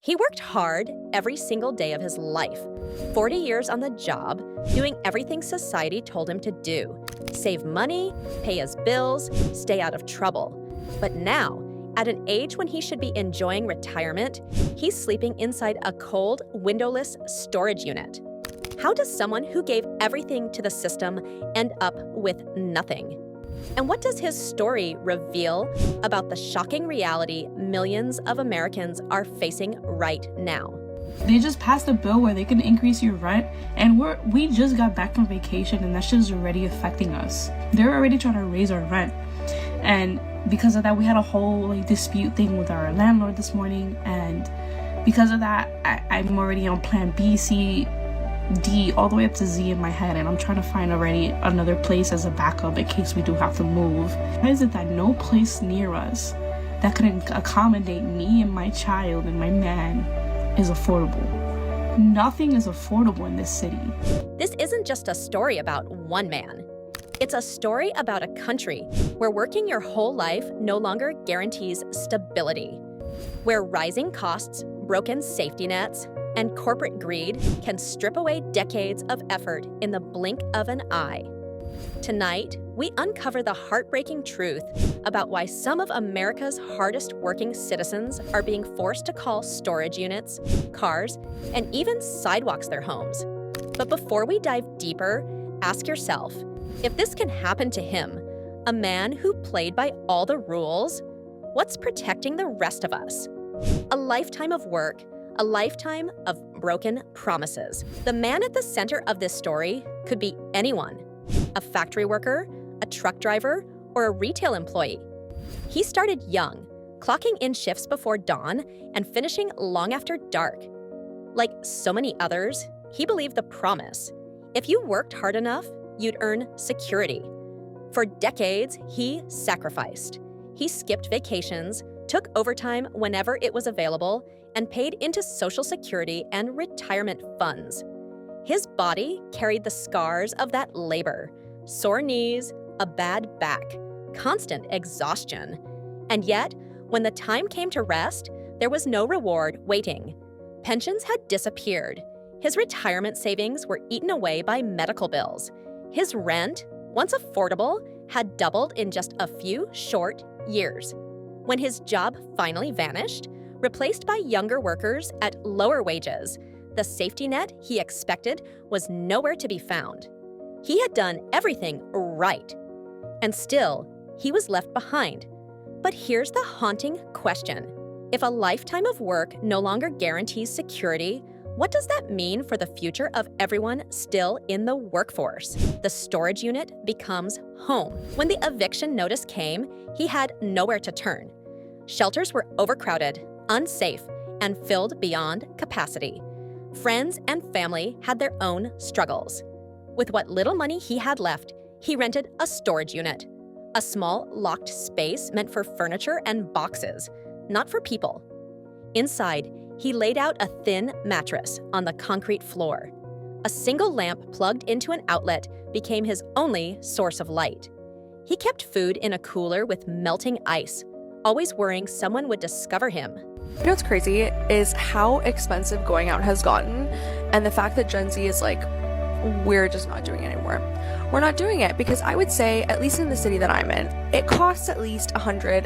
He worked hard every single day of his life, 40 years on the job, doing everything society told him to do: save money, pay his bills, stay out of trouble. But now, at an age when he should be enjoying retirement, he's sleeping inside a cold, windowless storage unit. How does someone who gave everything to the system end up with nothing? And what does his story reveal about the shocking reality millions of Americans are facing right now? They just passed a bill where they can increase your rent, and we just got back from vacation, and that shit is already affecting us. They're already trying to raise our rent, and because of that, we had a whole dispute thing with our landlord this morning, and because of that, I'm already on plan B, C, D, all the way up to Z in my head, and I'm trying to find already another place as a backup in case we do have to move. Why is it that no place near us that can accommodate me and my child and my man is affordable? Nothing is affordable in this city. This isn't just a story about one man. It's a story about a country where working your whole life no longer guarantees stability, where rising costs, broken safety nets, and corporate greed can strip away decades of effort in the blink of an eye. Tonight, we uncover the heartbreaking truth about why some of America's hardest working citizens are being forced to call storage units, cars, and even sidewalks their homes. But before we dive deeper, ask yourself, if this can happen to him, a man who played by all the rules, what's protecting the rest of us? A lifetime of work, a lifetime of broken promises. The man at the center of this story could be anyone: a factory worker, a truck driver, or a retail employee. He started young, clocking in shifts before dawn and finishing long after dark. Like so many others, he believed the promise: if you worked hard enough, you'd earn security. For decades, he sacrificed. He skipped vacations, took overtime whenever it was available, and paid into Social Security and retirement funds. His body carried the scars of that labor: sore knees, a bad back, constant exhaustion. And yet, when the time came to rest, there was no reward waiting. Pensions had disappeared. His retirement savings were eaten away by medical bills. His rent, once affordable, had doubled in just a few short years. When his job finally vanished, replaced by younger workers at lower wages, the safety net he expected was nowhere to be found. He had done everything right, and still, he was left behind. But here's the haunting question. If a lifetime of work no longer guarantees security, what does that mean for the future of everyone still in the workforce? The storage unit becomes home. When the eviction notice came, he had nowhere to turn. Shelters were overcrowded, unsafe, and filled beyond capacity. Friends and family had their own struggles. With what little money he had left, he rented a storage unit, a small, locked space meant for furniture and boxes, not for people. Inside, he laid out a thin mattress on the concrete floor. A single lamp plugged into an outlet became his only source of light. He kept food in a cooler with melting ice, always worrying someone would discover him. You know what's crazy is how expensive going out has gotten, and the fact that Gen Z is like, we're just not doing it anymore. We're not doing it because I would say, at least in the city that I'm in, it costs at least $100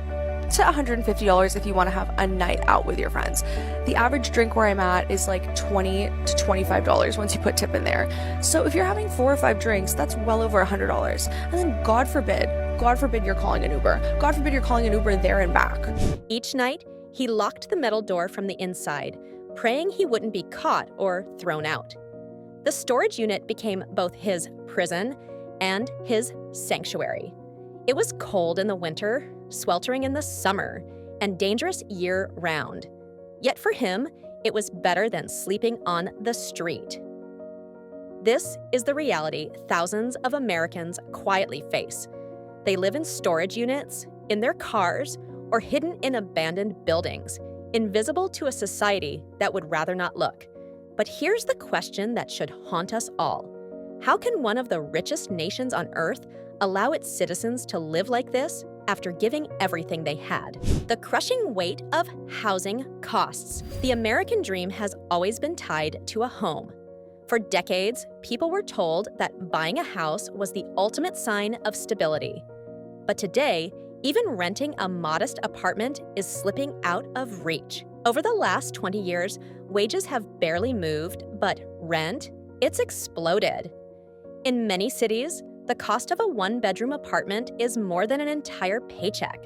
to $150 if you want to have a night out with your friends. The average drink where I'm at is like $20 to $25 once you put tip in there. So if you're having 4 or 5 drinks, that's well over $100. And then God forbid you're calling an Uber. God forbid you're calling an Uber there and back. Each night, he locked the metal door from the inside, praying he wouldn't be caught or thrown out. The storage unit became both his prison and his sanctuary. It was cold in the winter, sweltering in the summer, and dangerous year-round. Yet for him, it was better than sleeping on the street. This is the reality thousands of Americans quietly face. They live in storage units, in their cars, or hidden in abandoned buildings, invisible to a society that would rather not look. But here's the question that should haunt us all. How can one of the richest nations on earth allow its citizens to live like this after giving everything they had. The crushing weight of housing costs. The American dream has always been tied to a home. For decades, people were told that buying a house was the ultimate sign of stability. But today, even renting a modest apartment is slipping out of reach. Over the last 20 years, wages have barely moved, but rent, it's exploded. In many cities, the cost of a one-bedroom apartment is more than an entire paycheck.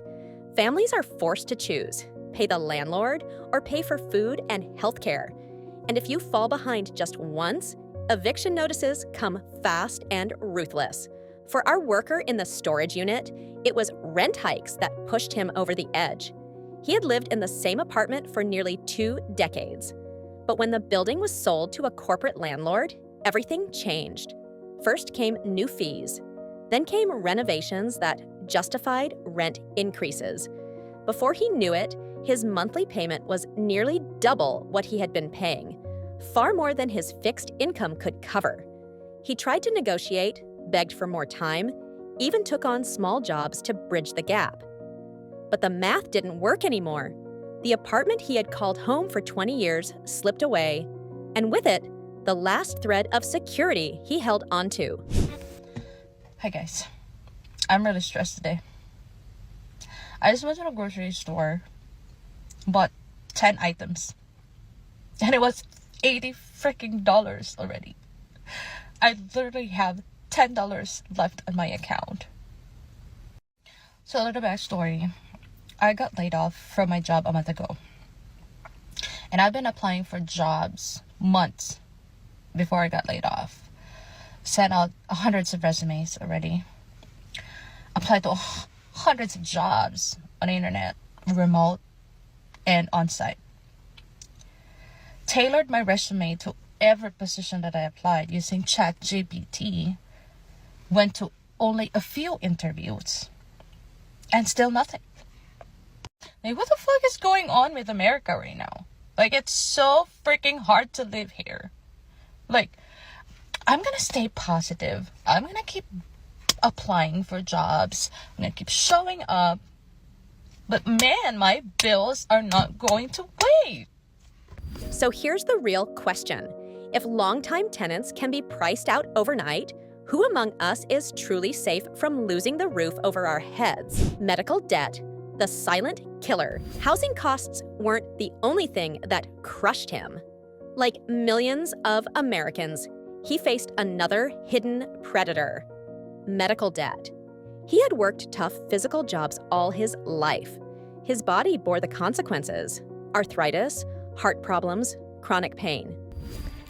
Families are forced to choose, pay the landlord or pay for food and healthcare. And if you fall behind just once, eviction notices come fast and ruthless. For our worker in the storage unit, it was rent hikes that pushed him over the edge. He had lived in the same apartment for nearly 2 decades. But when the building was sold to a corporate landlord, everything changed. First came new fees. Then came renovations that justified rent increases. Before he knew it, his monthly payment was nearly double what he had been paying, far more than his fixed income could cover. He tried to negotiate, begged for more time, even took on small jobs to bridge the gap. But the math didn't work anymore. The apartment he had called home for 20 years slipped away, and with it, the last thread of security he held onto. Hi guys, I'm really stressed today. I just went to the grocery store, bought 10 items, and it was $80 freaking already. I literally have $10 left on my account. So a little backstory. I got laid off from my job a month ago. And I've been applying for jobs months before I got laid off. Sent out hundreds of resumes already. Applied to hundreds of jobs on the internet, remote and on-site. Tailored my resume to every position that I applied using ChatGPT. Went to only a few interviews. And still nothing. Like, what the fuck is going on with America right now? Like, it's so freaking hard to live here. Like, I'm gonna stay positive. I'm gonna keep applying for jobs. I'm gonna keep showing up. But man, my bills are not going to wait. So here's the real question. If longtime tenants can be priced out overnight, who among us is truly safe from losing the roof over our heads? Medical debt, the silent killer. Housing costs weren't the only thing that crushed him. Like millions of Americans, he faced another hidden predator: medical debt. He had worked tough physical jobs all his life. His body bore the consequences: arthritis, heart problems, chronic pain.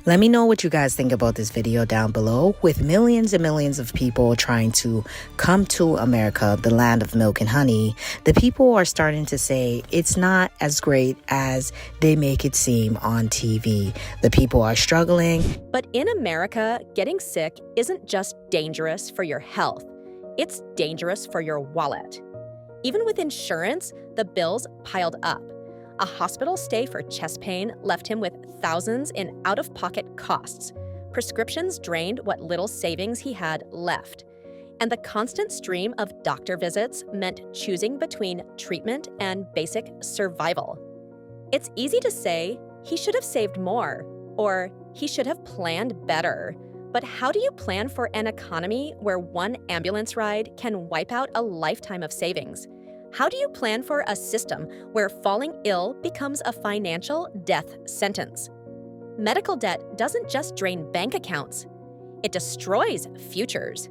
Let me know what you guys think about this video down below. With millions and millions of people trying to come to America, the land of milk and honey, the people are starting to say it's not as great as they make it seem on TV. The people are struggling. But in America, getting sick isn't just dangerous for your health. It's dangerous for your wallet. Even with insurance, the bills piled up. A hospital stay for chest pain left him with thousands in out-of-pocket costs. Prescriptions drained what little savings he had left. And the constant stream of doctor visits meant choosing between treatment and basic survival. It's easy to say, he should have saved more, or he should have planned better. But how do you plan for an economy where one ambulance ride can wipe out a lifetime of savings? How do you plan for a system where falling ill becomes a financial death sentence? Medical debt doesn't just drain bank accounts. It destroys futures.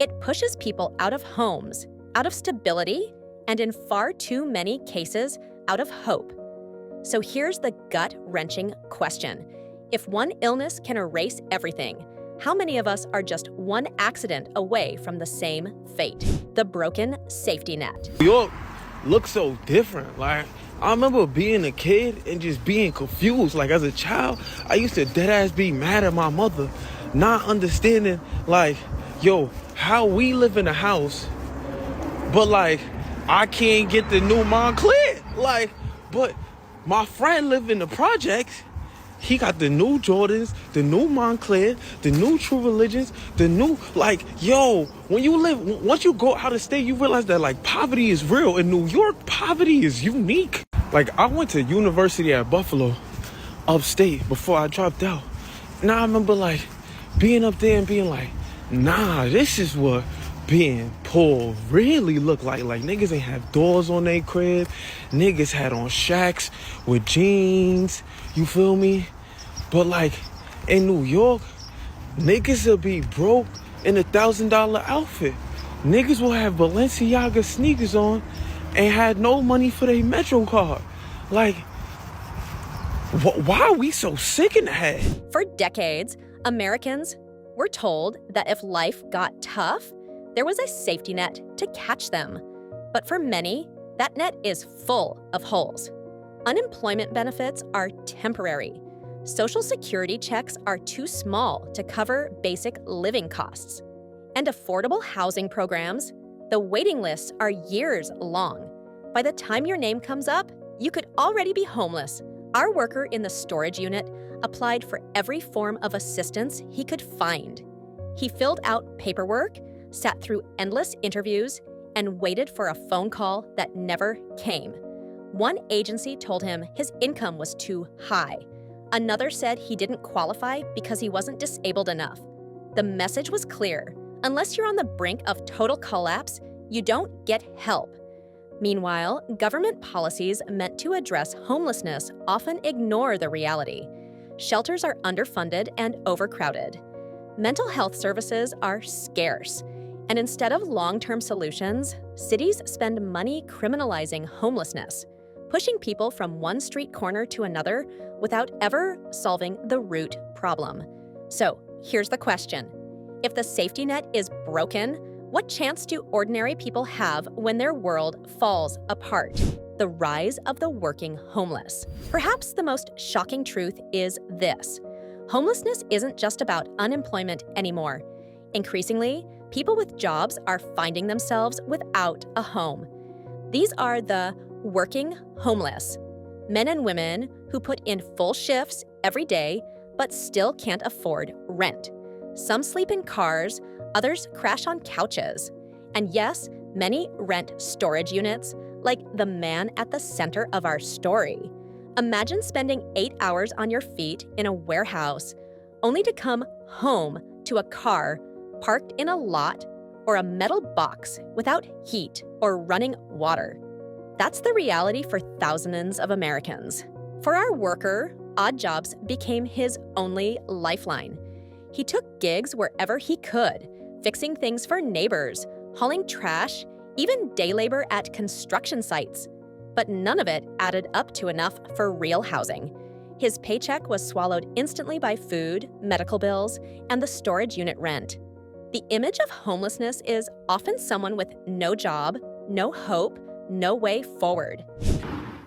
It pushes people out of homes, out of stability, and in far too many cases, out of hope. So here's the gut-wrenching question. If one illness can erase everything, how many of us are just one accident away from the same fate? The broken safety net. New York looks so different. Like, I remember being a kid and just being confused. Like, as a child, I used to deadass be mad at my mother, not understanding, like, yo, how we live in a house, but like, I can't get the new Montclair. Like, but my friend live in the projects he got the new Jordans, the new Montclair, the new True Religions, the new, like, yo, once you go out of state, you realize that, like, poverty is real. In New York, poverty is unique. Like, I went to university at Buffalo, upstate, before I dropped out. Now I remember, like, being up there and being like, nah, this is what being poor really look like. Like, niggas ain't have doors on their crib. Niggas had on shacks with jeans. You feel me? But, like, in New York, niggas will be broke in $1,000 outfit. Niggas will have Balenciaga sneakers on and had no money for their Metro card. Like, why are we so sick in the head? For decades, Americans were told that if life got tough, there was a safety net to catch them. But for many, that net is full of holes. Unemployment benefits are temporary. Social security checks are too small to cover basic living costs. And affordable housing programs, the waiting lists are years long. By the time your name comes up, you could already be homeless. Our worker in the storage unit applied for every form of assistance he could find. He filled out paperwork, sat through endless interviews, and waited for a phone call that never came. One agency told him his income was too high. Another said he didn't qualify because he wasn't disabled enough. The message was clear. Unless you're on the brink of total collapse, you don't get help. Meanwhile, government policies meant to address homelessness often ignore the reality. Shelters are underfunded and overcrowded. Mental health services are scarce. And instead of long-term solutions, cities spend money criminalizing homelessness, pushing people from one street corner to another without ever solving the root problem. So, here's the question. If the safety net is broken, what chance do ordinary people have when their world falls apart? The rise of the working homeless. Perhaps the most shocking truth is this. Homelessness isn't just about unemployment anymore. Increasingly, people with jobs are finding themselves without a home. These are the working homeless, men and women who put in full shifts every day but still can't afford rent. Some sleep in cars, others crash on couches. And yes, many rent storage units, like the man at the center of our story. Imagine spending 8 hours on your feet in a warehouse, only to come home to a car parked in a lot or a metal box without heat or running water. That's the reality for thousands of Americans. For our worker, odd jobs became his only lifeline. He took gigs wherever he could, fixing things for neighbors, hauling trash, even day labor at construction sites. But none of it added up to enough for real housing. His paycheck was swallowed instantly by food, medical bills, and the storage unit rent. The image of homelessness is often someone with no job, no hope, no way forward.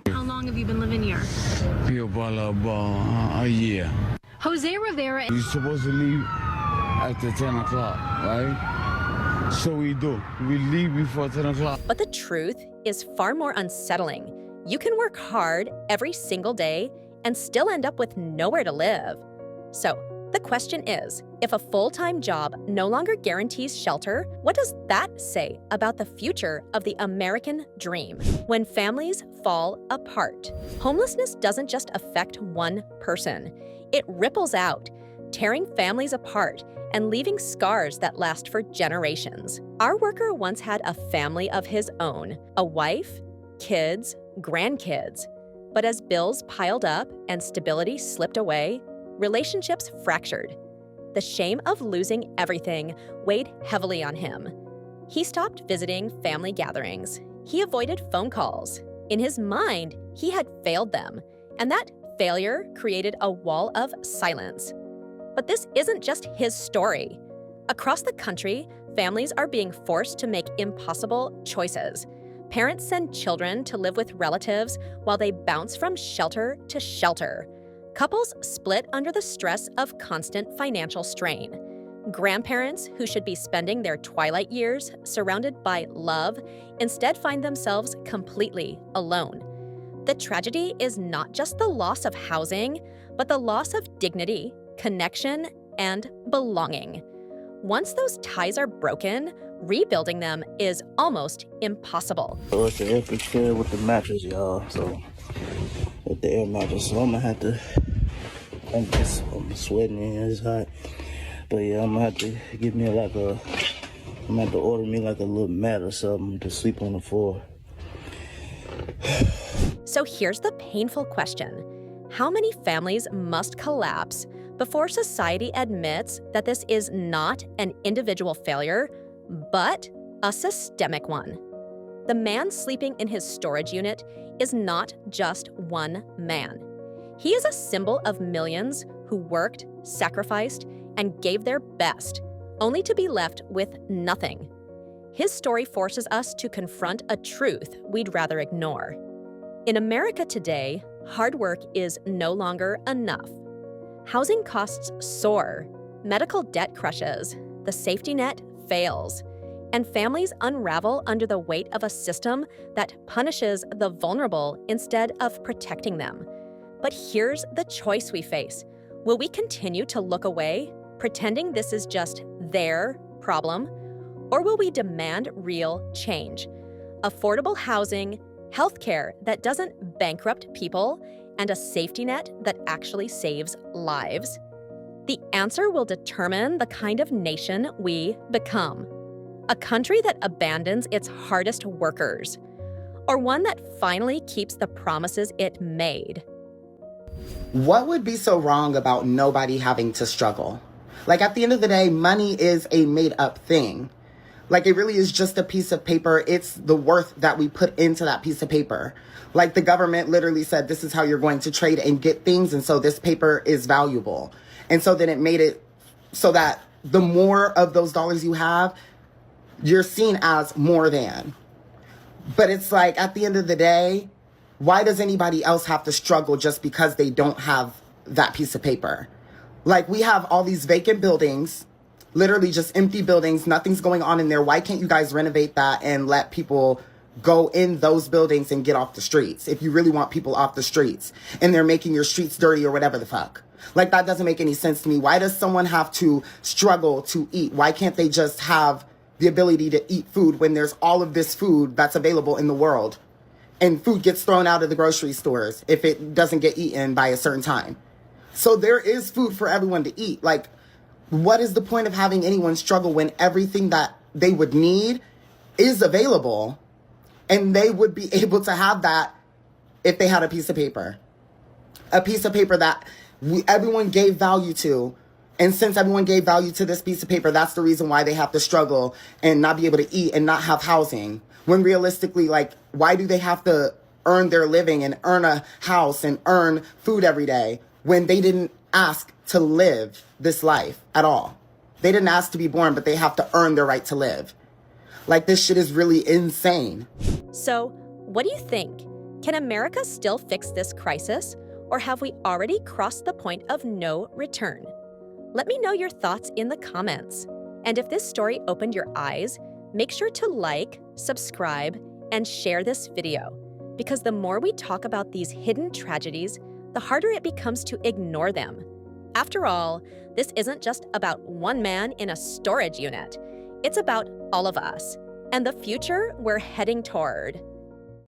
How long have you been living here? About a year. Jose Rivera. You're supposed to leave after 10 o'clock, right? So we do. We leave before 10 o'clock. But the truth is far more unsettling. You can work hard every single day and still end up with nowhere to live. So, the question is, if a full-time job no longer guarantees shelter, what does that say about the future of the American dream? When families fall apart, homelessness doesn't just affect one person. It ripples out, tearing families apart and leaving scars that last for generations. Our worker once had a family of his own, a wife, kids, grandkids. But as bills piled up and stability slipped away, relationships fractured. The shame of losing everything weighed heavily on him. He stopped visiting family gatherings. He avoided phone calls. In his mind, he had failed them, and that failure created a wall of silence. But this isn't just his story. Across the country, families are being forced to make impossible choices. Parents send children to live with relatives while they bounce from shelter to shelter. Couples split under the stress of constant financial strain. Grandparents who should be spending their twilight years surrounded by love instead find themselves completely alone. The tragedy is not just the loss of housing, but the loss of dignity, connection, and belonging. Once those ties are broken, rebuilding them is almost impossible. So it's the air picture with the mattress, y'all. So with the air mattress, so I'm gonna have to. I'm sweating in here, it's hot. But yeah, I'm gonna have to give me I'm gonna have to order me like a little mat or something to sleep on the floor. So here's the painful question. How many families must collapse before society admits that this is not an individual failure, but a systemic one? The man sleeping in his storage unit is not just one man. He is a symbol of millions who worked, sacrificed, and gave their best, only to be left with nothing. His story forces us to confront a truth we'd rather ignore. In America today, hard work is no longer enough. Housing costs soar, medical debt crushes, the safety net fails, and families unravel under the weight of a system that punishes the vulnerable instead of protecting them. But here's the choice we face. Will we continue to look away, pretending this is just their problem? Or will we demand real change? Affordable housing, healthcare that doesn't bankrupt people, and a safety net that actually saves lives? The answer will determine the kind of nation we become. A country that abandons its hardest workers, or one that finally keeps the promises it made. What would be so wrong about nobody having to struggle? Like, at the end of the day, money is a made-up thing. Like, it really is just a piece of paper. It's the worth that we put into that piece of paper. Like, the government literally said, this is how you're going to trade and get things, and so this paper is valuable. And so then it made it so that the more of those dollars you have, you're seen as more than. But it's like, at the end of the day, why does anybody else have to struggle just because they don't have that piece of paper? Like, we have all these vacant buildings, literally just empty buildings. Nothing's going on in there. Why can't you guys renovate that and let people go in those buildings and get off the streets if you really want people off the streets and they're making your streets dirty or whatever the fuck? Like, that doesn't make any sense to me. Why does someone have to struggle to eat? Why can't they just have the ability to eat food when there's all of this food that's available in the world? And food gets thrown out of the grocery stores if it doesn't get eaten by a certain time. So there is food for everyone to eat. Like, what is the point of having anyone struggle when everything that they would need is available and they would be able to have that if they had a piece of paper? A piece of paper that everyone gave value to. And since everyone gave value to this piece of paper, that's the reason why they have to struggle and not be able to eat and not have housing. When realistically, like, why do they have to earn their living and earn a house and earn food every day when they didn't ask to live this life at all? They didn't ask to be born, but they have to earn their right to live. Like, this shit is really insane. So, what do you think? Can America still fix this crisis, or have we already crossed the point of no return? Let me know your thoughts in the comments. And if this story opened your eyes, make sure to like, subscribe, and share this video, because the more we talk about these hidden tragedies, the harder it becomes to ignore them. After all, this isn't just about one man in a storage unit. It's about all of us and the future we're heading toward.